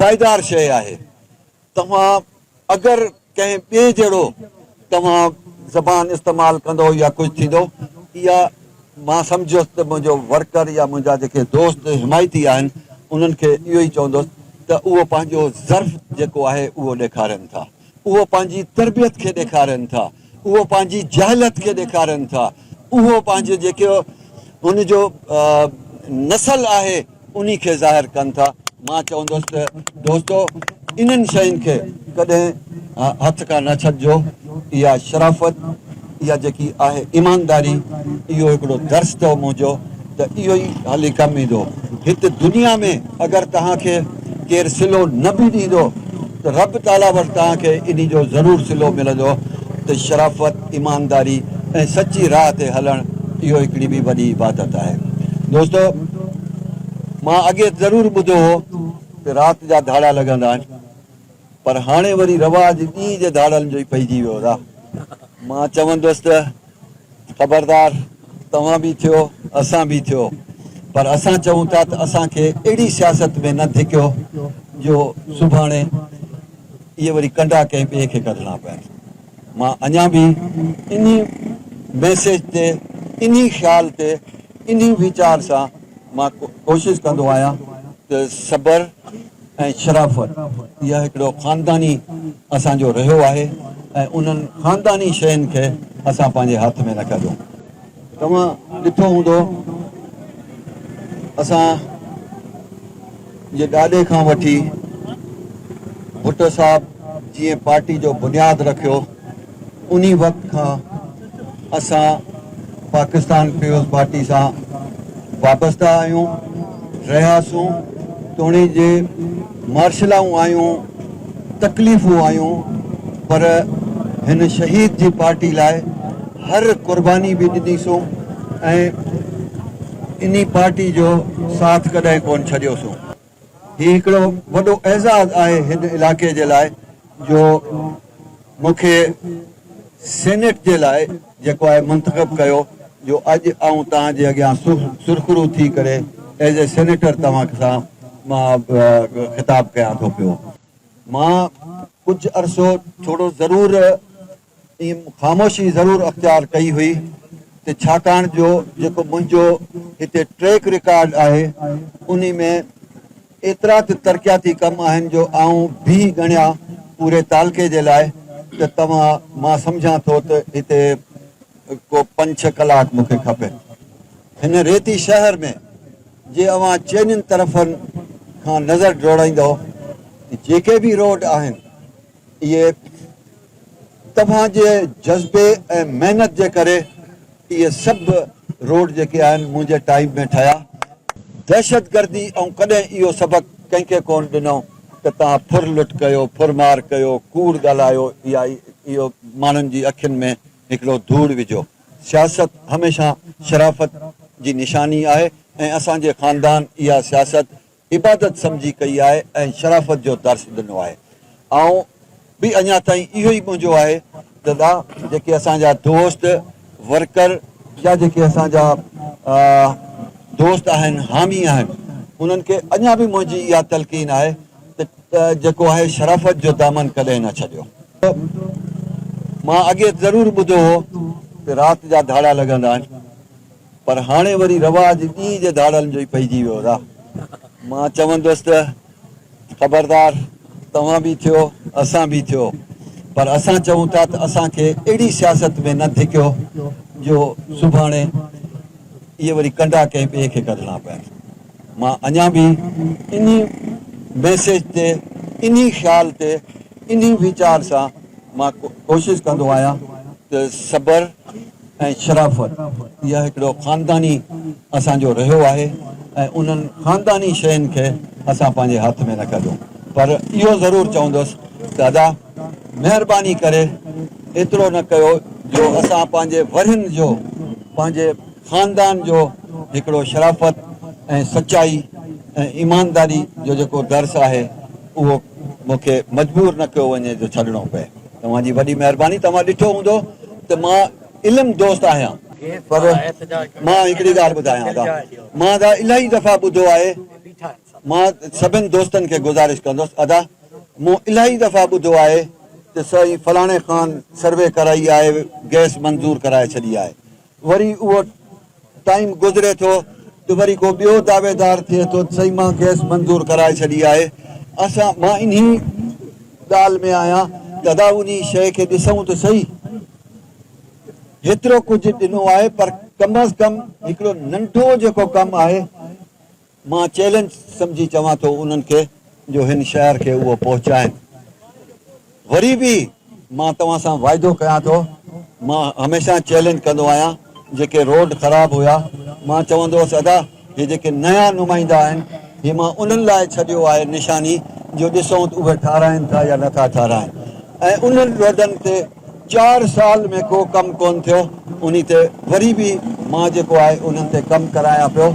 पायदार शइ आहे। तव्हां अगरि कंहिं ॿिए जहिड़ो तव्हां ज़बान इस्तेमालु कंदो या कुझु थींदो, इहा मां सम्झोसि त मुंहिंजो वर्कर या मुंहिंजा जेके दोस्त हिमायती आहिनि उन्हनि खे इहो ई चवंदुसि त उहो पंहिंजो ज़र्फ़ जेको आहे उहो ॾेखारनि था, उहो पंहिंजी तरबियत खे ॾेखारनि था, उहो पंहिंजी जहालत खे ॾेखारनि था, उहो पंहिंजो जेके हुनजो नसल आहे उन खे ज़ाहिर कनि था। मां चवंदुसि त दोस्तो इन्हनि शयुनि खे कॾहिं हथ खां न छॾिजो। इहा शराफ़त, इहा जेकी आहे ईमानदारी, इहो हिकिड़ो दर्स अथव मुंहिंजो त इहो ई हाली कमु ईंदो। हिते दुनिया में अगरि तव्हांखे केरु सिलो न बि ॾींदो त रब ताला वटि तव्हांखे इन जो ज़रूरु सिलो मिलंदो त शराफ़त, ईमानदारी ऐं सची राह ते हलणु, इहो हिकिड़ी बि वॾी इबादत आहे। दोस्तो मां अॻे ज़रूरु ॿुधो हो त राति जा धाड़ा लॻंदा आहिनि, पर हाणे वरी रवाज ॾींहं जे धाड़नि जो ई पइजी वियो आहे। मां चवंदुसि त ख़बरदार, तव्हां बि थियो असां बि थियो, पर असां चऊं था त असांखे अहिड़ी सियासत में न धिकियो जो सुभाणे इहे वरी कंडा कंहिं ॿिए खे कढणा पवनि। मां अञा बि इन मैसेज ते, इन ख़्याल ते, इन वीचार सां मां कोशिशि कंदो आहियां त सबर ऐं शराफ़त इहा हिकिड़ो ख़ानदानी असांजो रहियो आहे ऐं उन्हनि ख़ानदानी शयुनि खे असां पंहिंजे हथ में न कढूं। तव्हां ॾिठो हूंदो असां जे ॾाॾे खां वठी भुट्टो साहिबु जीअं पार्टी जो बुनियादु रखियो, उन वक़्त खां असां पाकिस्तान पीपुल्स पार्टी सां वाबस्ता आहियूं, रहियासीं, तोणी जे मार्शलाऊं आहियूं, तकलीफ़ूं आहियूं, पर हिन शहीद जी पार्टी लाइ हर क़ुर्बानी बि ॾिनीसूं ऐं इन पार्टी जो साथ कॾहिं कोन छॾियोसीं। हीउ हिकिड़ो वॾो एज़ाज़ आहे हिन इलाइक़े जे लाइ जो मूंखे सेनेट जे लाइ जेको आहे मुंतख़ब कयो, जो अॼु आऊं तव्हांजे अॻियां सुरखरू थी करे एज़ ए सेनेटर तव्हां सां मां ख़िताबु कयां थो पियो। मां कुझु अरसो थोरो ज़रूरु ख़ामोशी ज़रूरु अख़्तियार कई हुई त छाकाणि जो जेको मुंहिंजो हिते ट्रैक रिकॉर्ड आहे उन में एतिरा त तरक़ियाती कम आहिनि जो आऊं बि ॻणिया पूरे तालके जे लाइ त मां सम्झां थो त हिते को 5-6 कलाक मूंखे खपे। हिन रेती शहर में जे अवां चइनिनि तरफ़नि खां नज़र दौड़ाईंदो, जेके बि रोड आहिनि इहे तव्हांजे जज़्बे ऐं महिनत जे करे इहे सभु रोड जेके आहिनि मुंहिंजे टाइम में ठहिया। दहशतगर्दी ऐं कॾहिं इहो सबक़ु कंहिंखे कोन ॾिनो त तव्हां फुर लुट कयो, फुरमार कयो, कूड़ ॻाल्हायो या इहो माण्हुनि जी अखियुनि में हिकिड़ो धूड़ विझो। सियासत हमेशह शराफ़त जी निशानी आहे ऐं असांजे ख़ानदान इहा सियासत इबादत सम्झी कई आहे ऐं शराफ़त जो दर्स ॾिनो आहे। ऐं बि अञा ताईं इहो ई मुंहिंजो आहे त जेके असांजा दोस्त वर्कर या जेके असांजा दोस्त आहिनि, हामी आहिनि, उन्हनि खे अञा बि मुंहिंजी इहा तलक़ीन आहे त जेको आहे शराफ़त जो दामन कॾहिं न छॾियो। मां अॻे ज़रूरु ॿुधो हो त राति जा धाड़ा लॻंदा आहिनि, पर हाणे वरी रवाज ॾींहं जे धाड़नि जो ई पइजी वियो आहे। मां चवंदुसि त ख़बरदार, तव्हां बि थियो असां बि थियो, पर असां चऊं था त असांखे अहिड़ी सियासत में न धिकियो जो सुभाणे इहे वरी कंडा कंहिं ॿिए खे कढणा पवनि। मां अञा बि इन मैसेज ते, इन ख़्याल ते, इन वीचार सां मां कोशिशि कंदो आहियां त सबर ऐं शराफ़त इहा हिकिड़ो ख़ानदानी असांजो रहियो आहे ऐं उन्हनि ख़ानदानी शयुनि खे असां पंहिंजे हथ में न कढूं। पर इहो ज़रूरु चवंदुसि त दादा महिरबानी करे एतिरो न कयो जो असां पंहिंजे वरियुनि जो, पंहिंजे ख़ानदान जो हिकिड़ो शराफ़त ऐं सचाई ऐं ईमानदारी जो जेको दर्स आहे उहो मूंखे मजबूर न कयो वञे जो छॾिणो पए। तव्हांजी वॾी महिरबानी। तव्हां ॾिठो हूंदो त मां इल्मु दोस्त आहियां, पर मां हिकिड़ी ॻाल्हि ॿुधायां था, मां त इलाही दफ़ा ॿुधो आहे मां सभिनि दोस्तनि खे गुज़ारिश कंदुसि, अदा मूं इलाही दफ़ा ॿुधो आहे त साईं फलाणे ख़ान सर्वे कराई आहे, गैस मंज़ूर कराए छॾी आहे, वरी उहो टाइम गुज़रे थो त वरी को ॿियो दावेदार थिए थो सही मां गैस मंज़ूर कराए छॾी आहे। मां इन्ही ॻाल्हि में आहियां दादा, उन शइ खे ॾिसूं त सही, हेतिरो कुझु ॾिनो आहे पर कम अज़ कम हिकिड़ो नंढो जेको कमु आहे मां चैलेंज सम्झी चवां थो उन्हनि खे जो हिन शहर खे उहो पहुचाइनि। वरी बि मां तव्हां सां वाइदो कयां थो, मां हमेशह चैलेंज कंदो आहियां, जेके रोड ख़राबु हुया मां चवंदो हुउसि अदा हे जेके नया नुमाइंदा आहिनि हे मां उन्हनि लाइ छॾियो आहे निशानी जो ॾिसूं त उहे ठाराइनि था या नथा ठाराइनि। ऐं उन्हनि रोडनि ते 4 साल में को कमु कोन थियो, उन ते वरी बि मां जेको आहे उन्हनि ते कमु करायां पियो।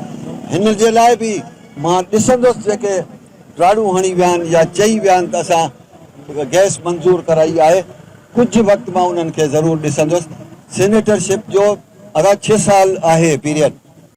हिन जे लाइ बि मां ॾिसंदुसि जेके राड़ू हणी विया आहिनि या चई विया आहिनि त असां गैस मंज़ूर कराई आहे, कुझु वक़्तु मां उन्हनि खे ज़रूरु ॾिसंदुसि। सेनेटरशिप जो अगरि 6 साल आहे पीरियड,